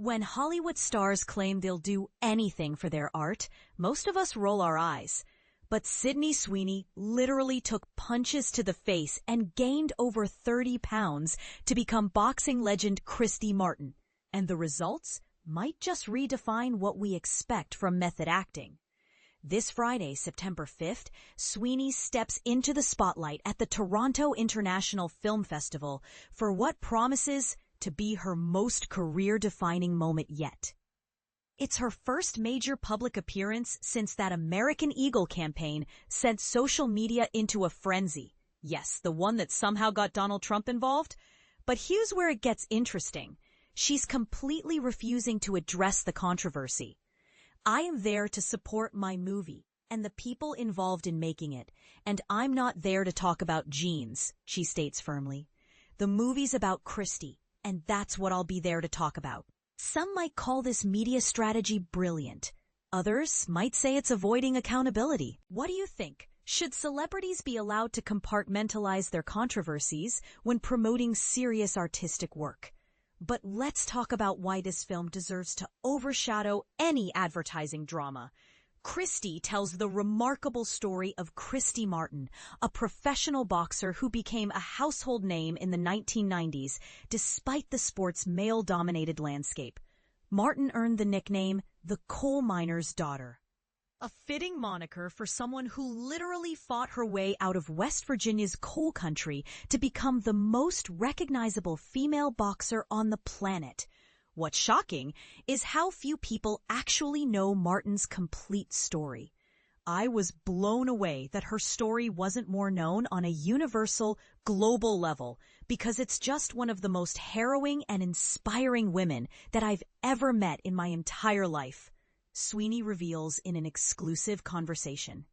When Hollywood stars claim they'll do anything for their art, most of us roll our eyes. But Sydney Sweeney literally took punches to the face and gained over 30 pounds to become boxing legend Christy Martin. And the results might just redefine what we expect from method acting. This Friday, September 5th, Sweeney steps into the spotlight at the Toronto International Film Festival for what promises to be her most career-defining moment yet. It's her first major public appearance since that American Eagle campaign sent social media into a frenzy. Yes, the one that somehow got Donald Trump involved. But here's where it gets interesting. She's completely refusing to address the controversy. I am there to support my movie and the people involved in making it, and I'm not there to talk about jeans, she states firmly. The movie's about Christy, and that's what I'll be there to talk about. Some might call this media strategy brilliant. Others might say it's avoiding accountability. What do you think? Should celebrities be allowed to compartmentalize their controversies when promoting serious artistic work? But let's talk about why this film deserves to overshadow any advertising drama. Christy tells the remarkable story of Christy Martin, a professional boxer who became a household name in the 1990s despite the sport's male-dominated landscape. Martin earned the nickname the coal miner's daughter, a fitting moniker for someone who literally fought her way out of West Virginia's coal country to become the most recognizable female boxer on the planet. What's shocking is how few people actually know Martin's complete story. I was blown away that her story wasn't more known on a universal, global level because it's just one of the most harrowing and inspiring women that I've ever met in my entire life, Sweeney reveals in an exclusive conversation.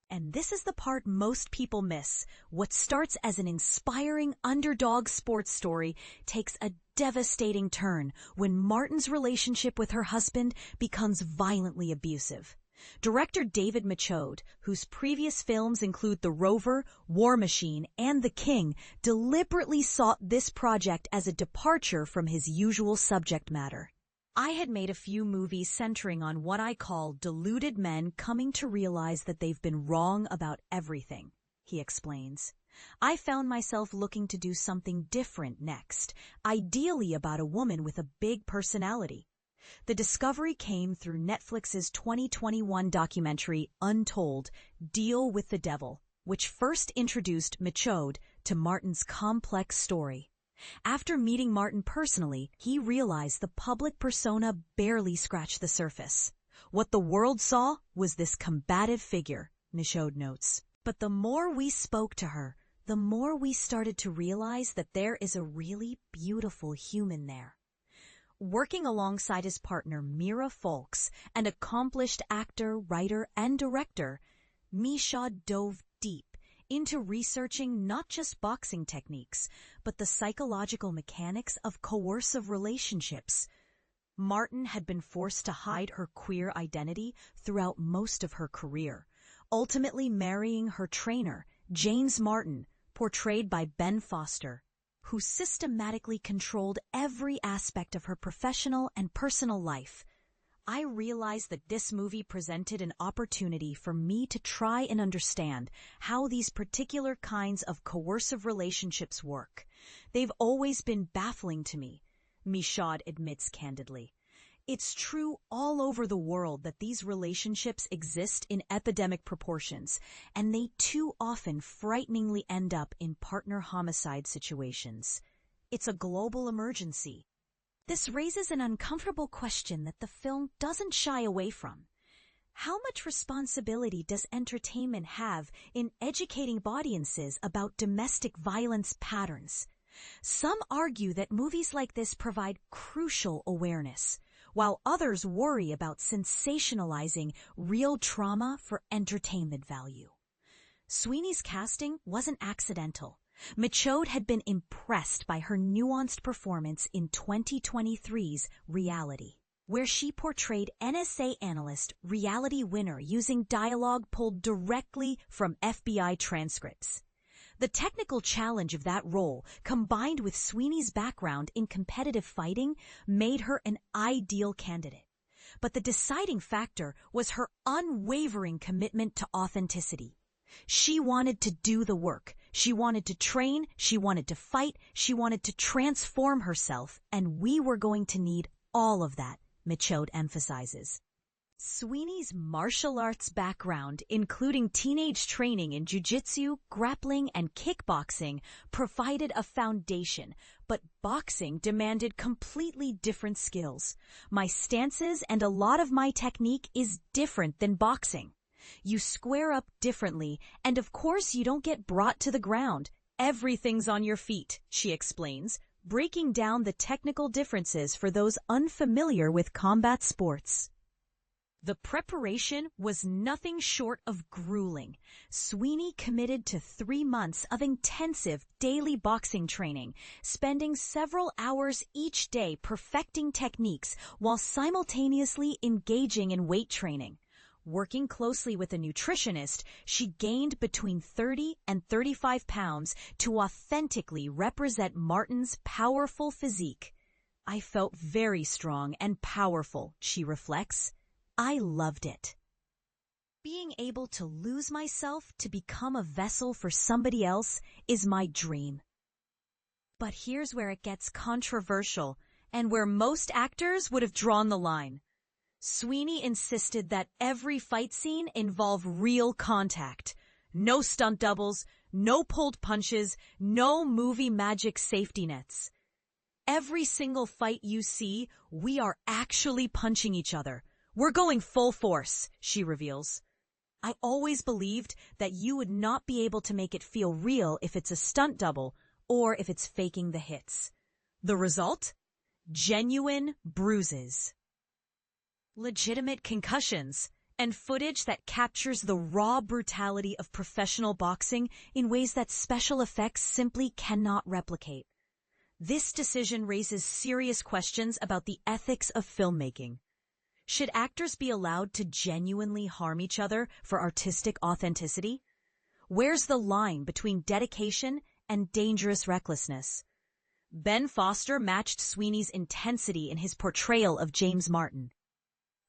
And this is the part most people miss. What starts as an inspiring underdog sports story takes a devastating turn when Martin's relationship with her husband becomes violently abusive. Director David Michôd, whose previous films include The Rover, War Machine, and The King, deliberately sought this project as a departure from his usual subject matter. I had made a few movies centering on what I call deluded men coming to realize that they've been wrong about everything, he explains. I found myself looking to do something different next, ideally about a woman with a big personality. The discovery came through Netflix's 2021 documentary Untold, Deal with the Devil, which first introduced Michôd to Martin's complex story. After meeting Martin personally, he realized the public persona barely scratched the surface. What the world saw was this combative figure, Michôd notes. But the more we spoke to her, the more we started to realize that there is a really beautiful human there. Working alongside his partner Mira Folks, an accomplished actor, writer, and director, Michôd dove deep into researching not just boxing techniques, but the psychological mechanics of coercive relationships. Martin had been forced to hide her queer identity throughout most of her career, ultimately marrying her trainer, James Martin, portrayed by Ben Foster, who systematically controlled every aspect of her professional and personal life. I realized that this movie presented an opportunity for me to try and understand how these particular kinds of coercive relationships work. They've always been baffling to me, Michôd admits candidly. It's true all over the world that these relationships exist in epidemic proportions, and they too often frighteningly end up in partner homicide situations. It's a global emergency. This raises an uncomfortable question that the film doesn't shy away from. How much responsibility does entertainment have in educating audiences about domestic violence patterns? Some argue that movies like this provide crucial awareness, while others worry about sensationalizing real trauma for entertainment value. Sweeney's casting wasn't accidental. Michôd had been impressed by her nuanced performance in 2023's Reality, where she portrayed NSA analyst Reality Winner using dialogue pulled directly from FBI transcripts. The technical challenge of that role, combined with Sweeney's background in competitive fighting, made her an ideal candidate. But the deciding factor was her unwavering commitment to authenticity. She wanted to do the work. She wanted to train. She wanted to fight. She wanted to transform herself, and we were going to need all of that, Michôd emphasizes. Sweeney's martial arts background, including teenage training in jiu-jitsu, grappling, and kickboxing, provided a foundation, but boxing demanded completely different skills. My stances and a lot of my technique is different than boxing. You square up differently, and of course you don't get brought to the ground. Everything's on your feet, she explains, breaking down the technical differences for those unfamiliar with combat sports. The preparation was nothing short of grueling. Sweeney committed to 3 months of intensive daily boxing training, spending several hours each day perfecting techniques while simultaneously engaging in weight training. Working closely with a nutritionist, she gained between 30 and 35 pounds to authentically represent Martin's powerful physique. I felt very strong and powerful, she reflects. I loved it. Being able to lose myself to become a vessel for somebody else is my dream. But here's where it gets controversial, and where most actors would have drawn the line. Sweeney insisted that every fight scene involve real contact. No stunt doubles, no pulled punches, no movie magic safety nets. Every single fight you see, we are actually punching each other. We're going full force, she reveals. I always believed that you would not be able to make it feel real if it's a stunt double or if it's faking the hits. The result? Genuine bruises. Legitimate concussions, and footage that captures the raw brutality of professional boxing in ways that special effects simply cannot replicate. This decision raises serious questions about the ethics of filmmaking. Should actors be allowed to genuinely harm each other for artistic authenticity? Where's the line between dedication and dangerous recklessness? Ben Foster matched Sweeney's intensity in his portrayal of James Martin,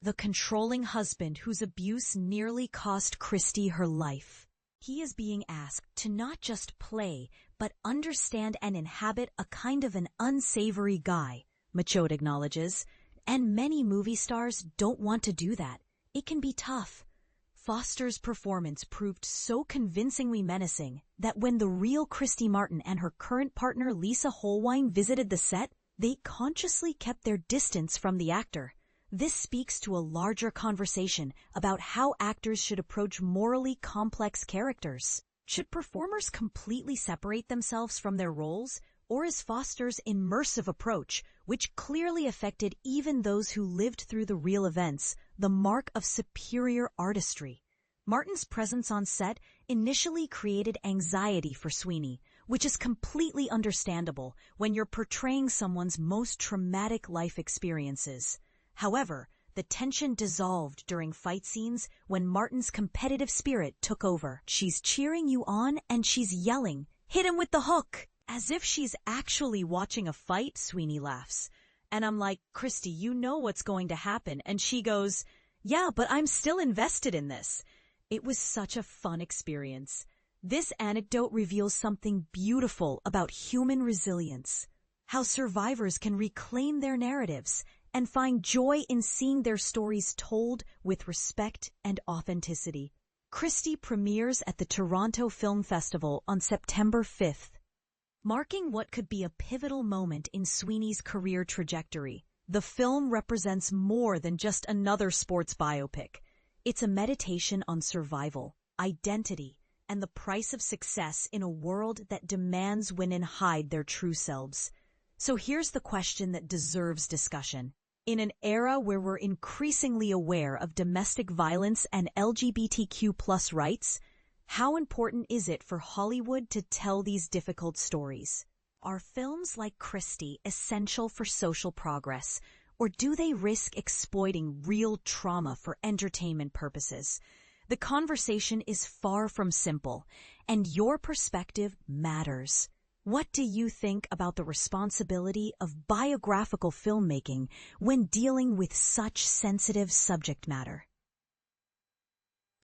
the controlling husband whose abuse nearly cost Christy her life. He is being asked to not just play, but understand and inhabit a kind of an unsavory guy, Michôd acknowledges. And many movie stars don't want to do that. It can be tough. Foster's performance proved so convincingly menacing that when the real Christy Martin and her current partner Lisa Holwein visited the set, they consciously kept their distance from the actor. This speaks to a larger conversation about how actors should approach morally complex characters. Should performers completely separate themselves from their roles? Or is Foster's immersive approach, which clearly affected even those who lived through the real events, the mark of superior artistry? Martin's presence on set initially created anxiety for Sweeney, which is completely understandable when you're portraying someone's most traumatic life experiences. However, the tension dissolved during fight scenes when Martin's competitive spirit took over. She's cheering you on and she's yelling, "Hit him with the hook!" As if she's actually watching a fight, Sweeney laughs. And I'm like, Christy, you know what's going to happen. And she goes, yeah, but I'm still invested in this. It was such a fun experience. This anecdote reveals something beautiful about human resilience, how survivors can reclaim their narratives and find joy in seeing their stories told with respect and authenticity. Christy premieres at the Toronto Film Festival on September 5th. Marking what could be a pivotal moment in Sweeney's career trajectory, the film represents more than just another sports biopic. It's a meditation on survival, identity, and the price of success in a world that demands women hide their true selves. So here's the question that deserves discussion. In an era where we're increasingly aware of domestic violence and LGBTQ+ rights, how important is it for Hollywood to tell these difficult stories? Are films like Christy essential for social progress, or do they risk exploiting real trauma for entertainment purposes? The conversation is far from simple, and your perspective matters. What do you think about the responsibility of biographical filmmaking when dealing with such sensitive subject matter?